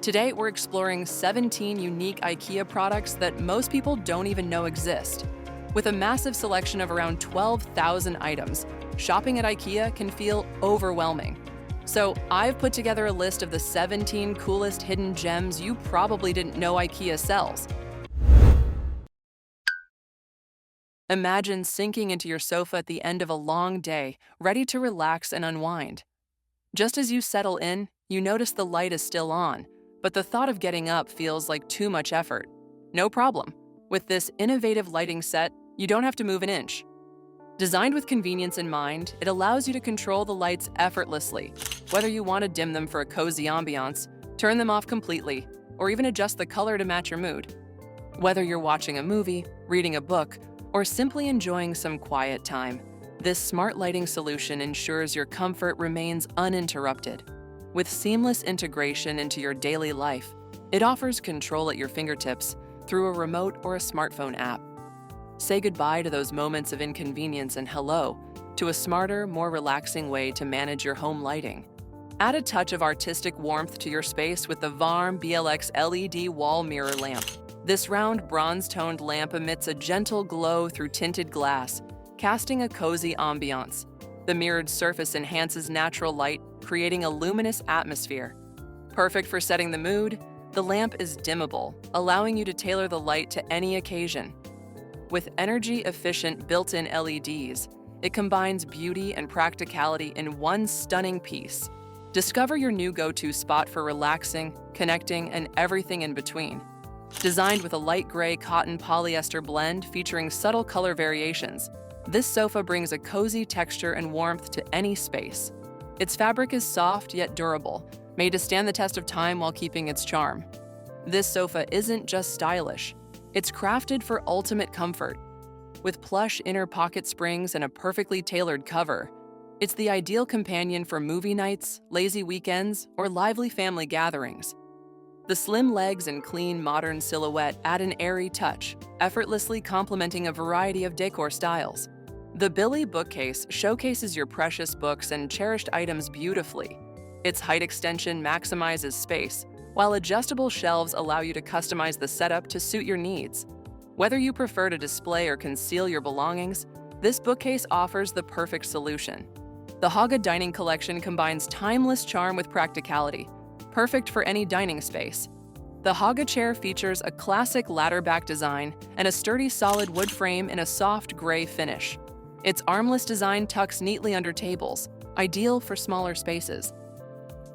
Today, we're exploring 17 unique IKEA products that most people don't even know exist. With a massive selection of around 12,000 items, shopping at IKEA can feel overwhelming. So, I've put together a list of the 17 coolest hidden gems you probably didn't know IKEA sells. Imagine sinking into your sofa at the end of a long day, ready to relax and unwind. Just as you settle in, you notice the light is still on, but the thought of getting up feels like too much effort. No problem. With this innovative lighting set, you don't have to move an inch. Designed with convenience in mind, it allows you to control the lights effortlessly, whether you want to dim them for a cozy ambiance, turn them off completely, or even adjust the color to match your mood. Whether you're watching a movie, reading a book, or simply enjoying some quiet time, this smart lighting solution ensures your comfort remains uninterrupted. With seamless integration into your daily life, it offers control at your fingertips through a remote or a smartphone app. Say goodbye to those moments of inconvenience and hello to a smarter, more relaxing way to manage your home lighting. Add a touch of artistic warmth to your space with the Varm BLX LED wall mirror lamp. This round, bronze-toned lamp emits a gentle glow through tinted glass, casting a cozy ambiance. The mirrored surface enhances natural light, creating a luminous atmosphere. Perfect for setting the mood, the lamp is dimmable, allowing you to tailor the light to any occasion. With energy-efficient built-in LEDs, it combines beauty and practicality in one stunning piece. Discover your new go-to spot for relaxing, connecting, and everything in between. Designed with a light gray cotton polyester blend featuring subtle color variations, this sofa brings a cozy texture and warmth to any space. Its fabric is soft yet durable, made to stand the test of time while keeping its charm. This sofa isn't just stylish, it's crafted for ultimate comfort. With plush inner pocket springs and a perfectly tailored cover, it's the ideal companion for movie nights, lazy weekends, or lively family gatherings. The slim legs and clean, modern silhouette add an airy touch, effortlessly complementing a variety of decor styles. The Billy bookcase showcases your precious books and cherished items beautifully. Its height extension maximizes space, while adjustable shelves allow you to customize the setup to suit your needs. Whether you prefer to display or conceal your belongings, this bookcase offers the perfect solution. The Haga Dining Collection combines timeless charm with practicality, perfect for any dining space. The Haga chair features a classic ladder-back design and a sturdy solid wood frame in a soft gray finish. Its armless design tucks neatly under tables, ideal for smaller spaces.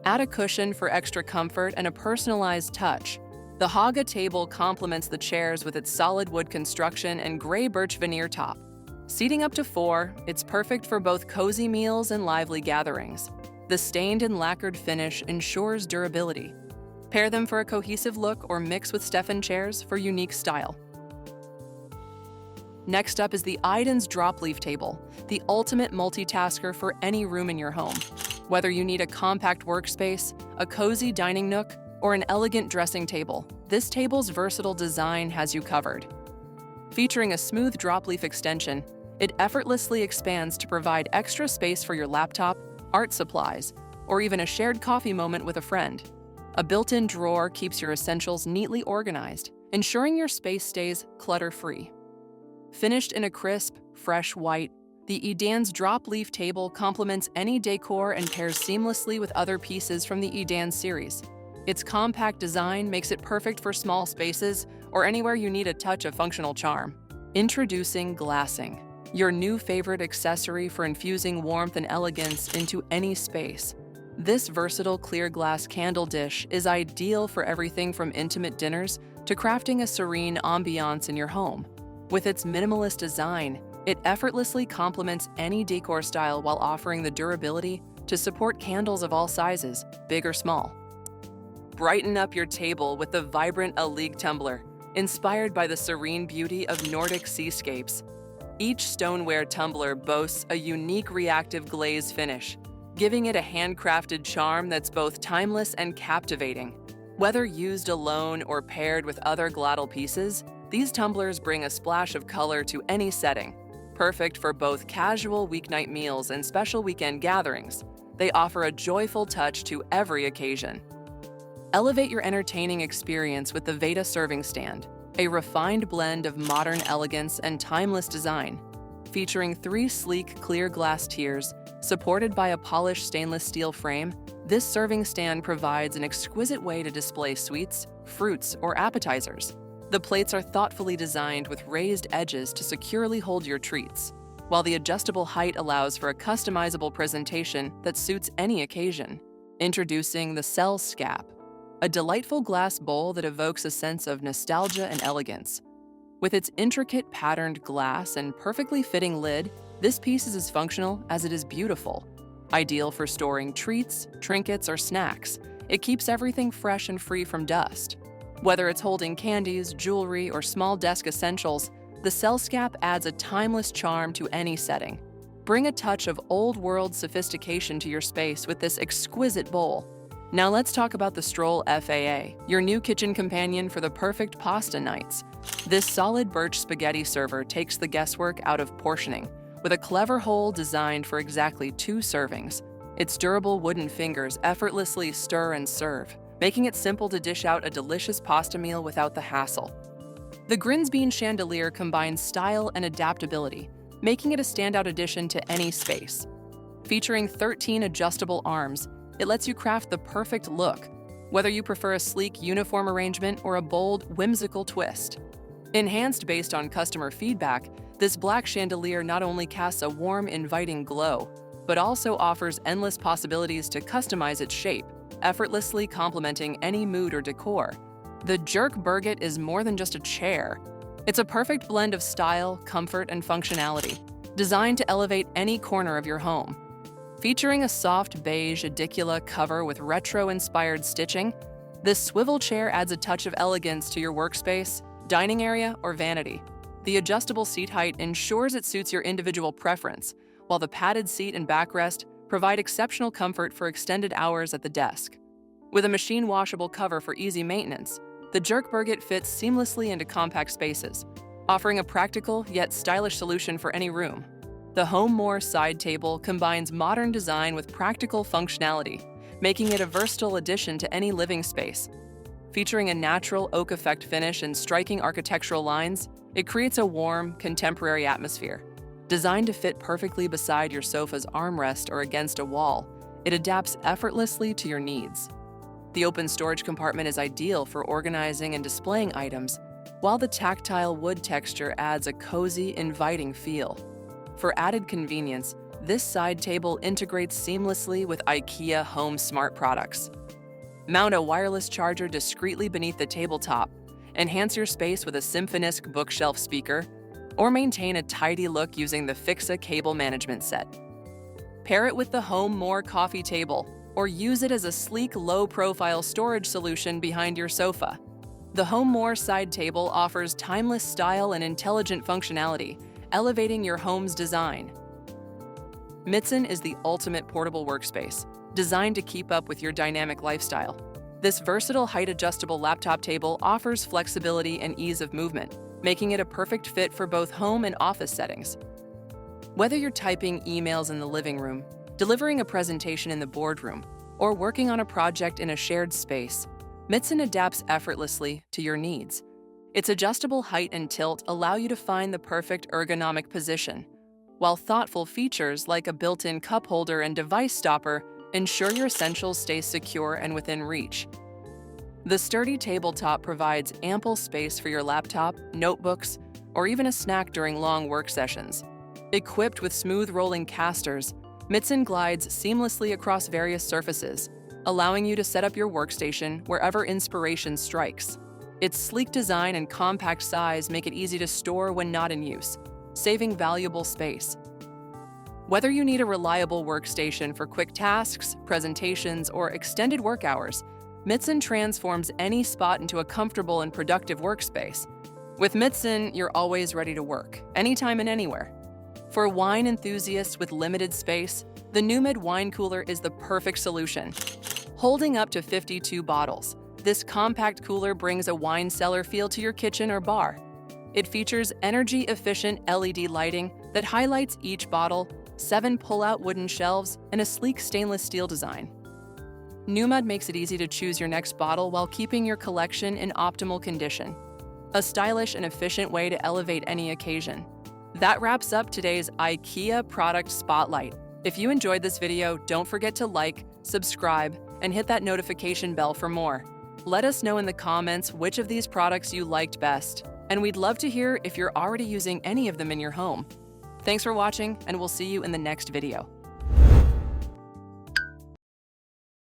Add a cushion for extra comfort and a personalized touch. The Haga table complements the chairs with its solid wood construction and gray birch veneer top. Seating up to 4, it's perfect for both cozy meals and lively gatherings. The stained and lacquered finish ensures durability. Pair them for a cohesive look or mix with Stefan chairs for unique style. Next up is the Iden's Drop Leaf Table, the ultimate multitasker for any room in your home. Whether you need a compact workspace, a cozy dining nook, or an elegant dressing table, this table's versatile design has you covered. Featuring a smooth drop leaf extension, it effortlessly expands to provide extra space for your laptop, art supplies, or even a shared coffee moment with a friend. A built-in drawer keeps your essentials neatly organized, ensuring your space stays clutter-free. Finished in a crisp, fresh white, the Iden's Drop Leaf Table complements any decor and pairs seamlessly with other pieces from the Iden series. Its compact design makes it perfect for small spaces or anywhere you need a touch of functional charm. Introducing glassing, your new favorite accessory for infusing warmth and elegance into any space. This versatile clear glass candle dish is ideal for everything from intimate dinners to crafting a serene ambiance in your home. With its minimalist design, it effortlessly complements any decor style while offering the durability to support candles of all sizes, big or small. Brighten up your table with the vibrant A League tumbler, inspired by the serene beauty of Nordic seascapes. Each stoneware tumbler boasts a unique reactive glaze finish, giving it a handcrafted charm that's both timeless and captivating. Whether used alone or paired with other glottal pieces, these tumblers bring a splash of color to any setting. Perfect for both casual weeknight meals and special weekend gatherings, they offer a joyful touch to every occasion. Elevate your entertaining experience with the Veda serving stand, a refined blend of modern elegance and timeless design. Featuring 3 sleek clear glass tiers, supported by a polished stainless steel frame, this serving stand provides an exquisite way to display sweets, fruits, or appetizers. The plates are thoughtfully designed with raised edges to securely hold your treats, while the adjustable height allows for a customizable presentation that suits any occasion. Introducing the Cell Scap, a delightful glass bowl that evokes a sense of nostalgia and elegance. With its intricate patterned glass and perfectly fitting lid, this piece is as functional as it is beautiful. Ideal for storing treats, trinkets, or snacks, it keeps everything fresh and free from dust. Whether it's holding candies, jewelry, or small desk essentials, the Cell Scap adds a timeless charm to any setting. Bring a touch of old-world sophistication to your space with this exquisite bowl. Now let's talk about the Stroll FAA, your new kitchen companion for the perfect pasta nights. This solid birch spaghetti server takes the guesswork out of portioning, with a clever hole designed for exactly 2 servings. Its durable wooden fingers effortlessly stir and serve, making it simple to dish out a delicious pasta meal without the hassle. The Grinsbean chandelier combines style and adaptability, making it a standout addition to any space. Featuring 13 adjustable arms, it lets you craft the perfect look, whether you prefer a sleek uniform arrangement or a bold, whimsical twist. Enhanced based on customer feedback, this black chandelier not only casts a warm, inviting glow, but also offers endless possibilities to customize its shape, effortlessly complementing any mood or decor. The Jerk Burgett is more than just a chair. It's a perfect blend of style, comfort, and functionality, designed to elevate any corner of your home. Featuring a soft beige Edicula cover with retro-inspired stitching, this swivel chair adds a touch of elegance to your workspace, dining area, or vanity. The adjustable seat height ensures it suits your individual preference, while the padded seat and backrest provide exceptional comfort for extended hours at the desk. With a machine-washable cover for easy maintenance, the Jerk Burgett fits seamlessly into compact spaces, offering a practical yet stylish solution for any room. The HomeMore side table combines modern design with practical functionality, making it a versatile addition to any living space. Featuring a natural oak effect finish and striking architectural lines, it creates a warm, contemporary atmosphere. Designed to fit perfectly beside your sofa's armrest or against a wall, it adapts effortlessly to your needs. The open storage compartment is ideal for organizing and displaying items, while the tactile wood texture adds a cozy, inviting feel. For added convenience, this side table integrates seamlessly with IKEA home smart products. Mount a wireless charger discreetly beneath the tabletop, enhance your space with a Symphonisk bookshelf speaker, or maintain a tidy look using the Fixa cable management set. Pair it with the HomeMore coffee table, or use it as a sleek, low-profile storage solution behind your sofa. The HomeMore side table offers timeless style and intelligent functionality, elevating your home's design. Mitson is the ultimate portable workspace, designed to keep up with your dynamic lifestyle. This versatile height-adjustable laptop table offers flexibility and ease of movement, making it a perfect fit for both home and office settings. Whether you're typing emails in the living room, delivering a presentation in the boardroom, or working on a project in a shared space, Mitson adapts effortlessly to your needs. Its adjustable height and tilt allow you to find the perfect ergonomic position, while thoughtful features like a built-in cup holder and device stopper ensure your essentials stay secure and within reach. The sturdy tabletop provides ample space for your laptop, notebooks, or even a snack during long work sessions. Equipped with smooth rolling casters, Mitson glides seamlessly across various surfaces, allowing you to set up your workstation wherever inspiration strikes. Its sleek design and compact size make it easy to store when not in use, saving valuable space. Whether you need a reliable workstation for quick tasks, presentations, or extended work hours, Mitson transforms any spot into a comfortable and productive workspace. With Mitson, you're always ready to work, anytime and anywhere. For wine enthusiasts with limited space, the NewMed wine cooler is the perfect solution. Holding up to 52 bottles, this compact cooler brings a wine cellar feel to your kitchen or bar. It features energy-efficient LED lighting that highlights each bottle, 7 pull-out wooden shelves, and a sleek stainless steel design. NuMud makes it easy to choose your next bottle while keeping your collection in optimal condition. A stylish and efficient way to elevate any occasion. That wraps up today's IKEA product spotlight. If you enjoyed this video, don't forget to like, subscribe, and hit that notification bell for more. Let us know in the comments which of these products you liked best, and we'd love to hear if you're already using any of them in your home. Thanks for watching, and we'll see you in the next video.